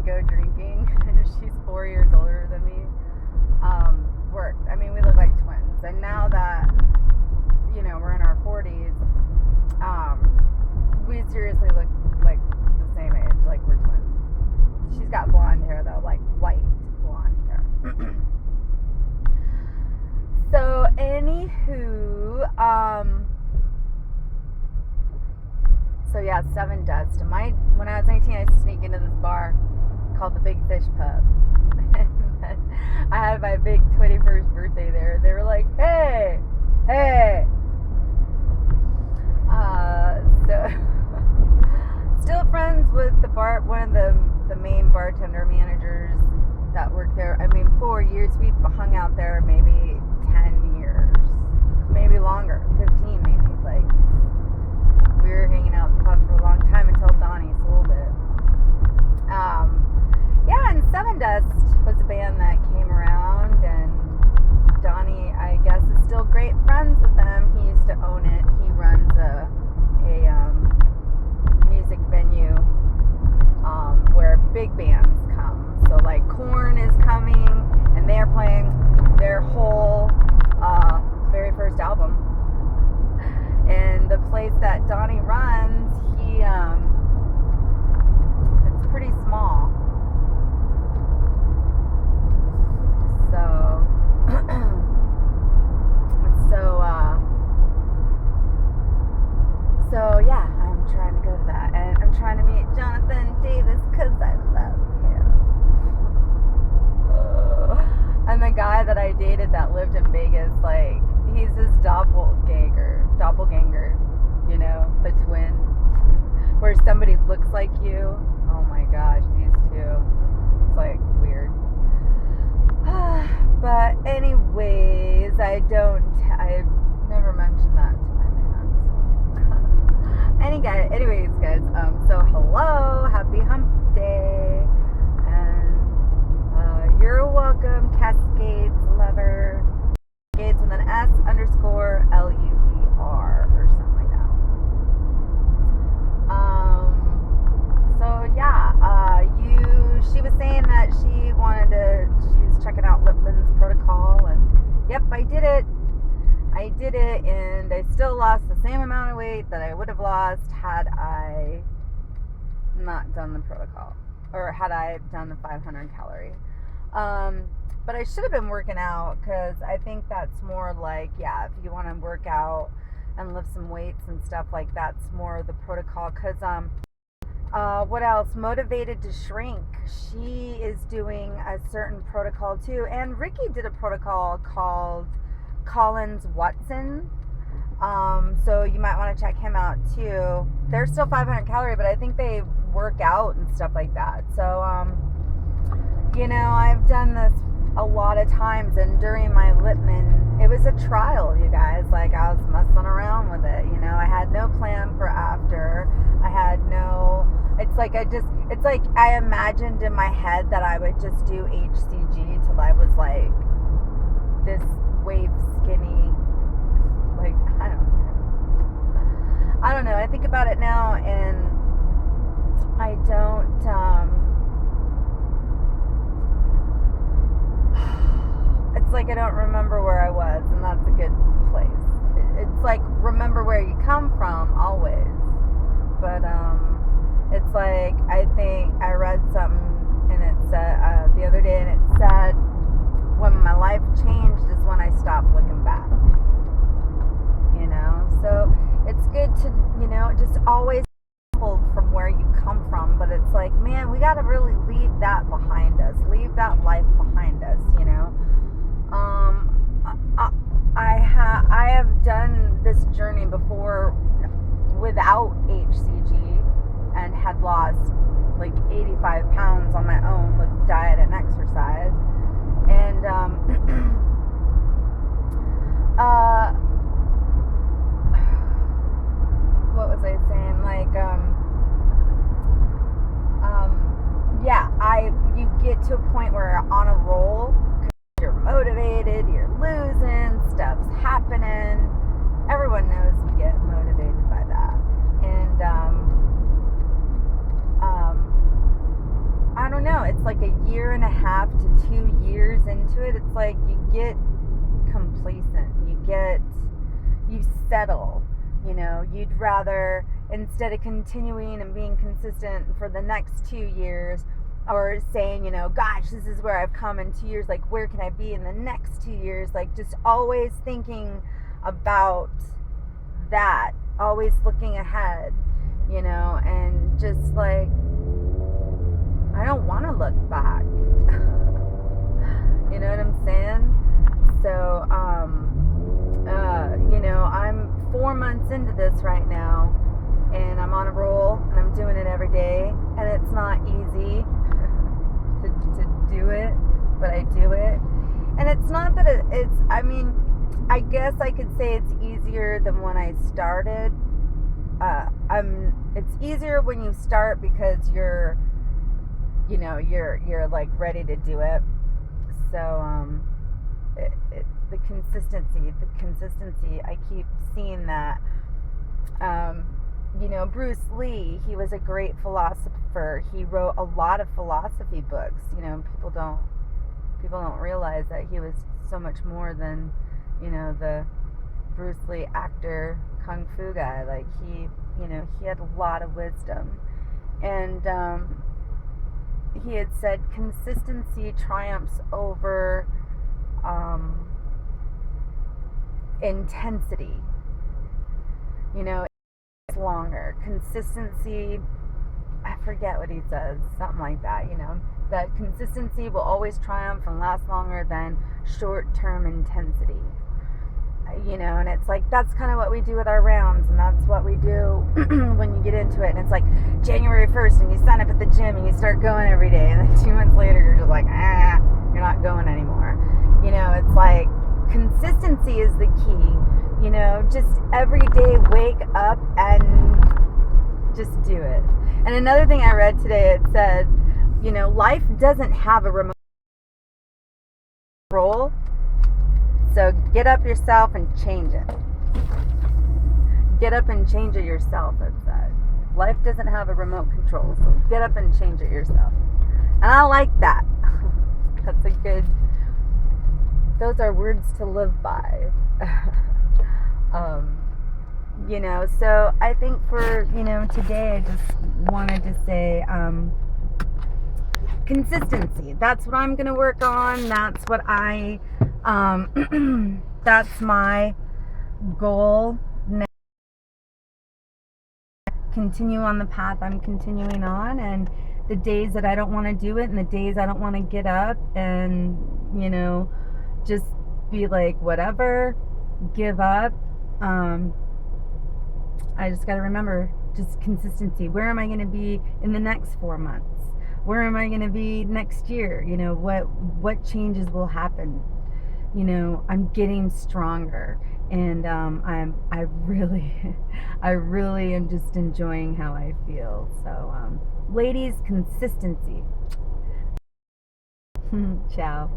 go drinking, she's 4 years older than me, worked. I mean, we look like twins. And now that, we're in our 40s, we seriously look like the same age, like we're twins. She's got blonde hair, though, like white blonde hair. So, anywho, so yeah, 7 Dust. When I was 19, I used to sneak into this bar called the Big Fish Pub. And I had my big 21st birthday there. They were like, hey. So still friends with one of the main bartender managers that worked there. I mean, 4 years. We've hung out there maybe 10 years, maybe longer, 15 maybe. Like, we were hanging out at the pub for a long time until Donnie sold it. Yeah, and 7 Dust was a band that came around, and Donnie, I guess, is still great friends with them. He used to own it. He runs a music venue where big bands come. So, like, Korn is coming, and they're playing their whole very first album. And the place that Donnie runs, it's pretty small. So yeah, I'm trying to go to that, and I'm trying to meet Jonathan Davis because I love him. And the guy that I dated that lived in Vegas, like, he's his doppelganger, the twin, where somebody looks like you. Oh my gosh, these two. It's like weird. But anyways, I never mentioned that to my man. Anyways, guys, so hello, happy hump day, and you're welcome, Cascades lover. Cascades with an S_LUVR or something like that. So yeah, she was saying that she was checking out Lipman's protocol, and yep, I did it, and I still lost the same amount of weight that I would have lost had I not done the protocol, or had I done the 500 calorie. But I should have been working out, because I think that's more like, yeah, if you want to work out and lift some weights and stuff, like, that's more the protocol. Because what else? Motivated to Shrink, she is doing a certain protocol too, and Ricky did a protocol called Collins Watson. So you might want to check him out too. They're still 500 calorie, but I think they work out and stuff like that. So I've done this a lot of times, and during my Lipman, it was a trial, you guys. Like, I was messing around with it, I had no plan for after. I had no, it's like I imagined in my head that I would just do HCG till I was like this wave skinny, like, I don't know. I think about it now, and I don't, it's like I don't remember where I was, and that's a good place. It's like, remember where you come from always, but it's like, I think I read something, and it said the other day, and it said, when my life changed is when I stopped looking back. So it's good to just always from where you come from, but it's like, man, we got to really leave that behind us, leave that life behind us. I have done this journey before without HCG and had lost like 85 pounds on my own with diet and exercise. And what was I saying? Like, you get to a point where you're on a roll, you're motivated, you're losing, stuff's happening. Everyone knows we get motivated by that. And I don't know, it's like a year and a half to 2 years into it, it's like you get complacent, you settle, you'd rather, instead of continuing and being consistent for the next 2 years, or saying, gosh, this is where I've come in 2 years, like where can I be in the next 2 years, like just always thinking about that, always looking ahead, and just like, I don't want to look back. You know what I'm saying? So, I'm 4 months into this right now, and I'm on a roll, and I'm doing it every day, and it's not easy to do it, but I do it. And it's not that I guess I could say it's easier than when I started. It's easier when you start because you're like ready to do it. So the consistency, I keep seeing that. Bruce Lee, he was a great philosopher. He wrote a lot of philosophy books. People don't realize that he was so much more than, the Bruce Lee actor, kung fu guy. Like he had a lot of wisdom. And he had said consistency triumphs over intensity. It's longer. Consistency, I forget what he says, something like that, that consistency will always triumph and last longer than short-term intensity. And it's like, that's kind of what we do with our rounds, and that's what we do when you get into it. And it's like January 1st, and you sign up at the gym, and you start going every day, and then 2 months later, you're just like, you're not going anymore. It's like, consistency is the key. Just every day wake up and just do it. And another thing I read today, it said, life doesn't have a remote control. So get up yourself and change it. Get up and change it yourself, it said. Life doesn't have a remote control, so get up and change it yourself. And I like that. That's a good, those are words to live by. So I think for, today I just wanted to say, consistency. That's what I'm going to work on. That's what that's my goal. Continue on the path I'm continuing on, and the days that I don't want to do it, and the days I don't want to get up and, just be like, whatever, give up. I just got to remember, just consistency. Where am I going to be in the next 4 months? Where am I going to be next year? What changes will happen? I'm getting stronger, and I really am just enjoying how I feel. So, ladies, consistency. Ciao.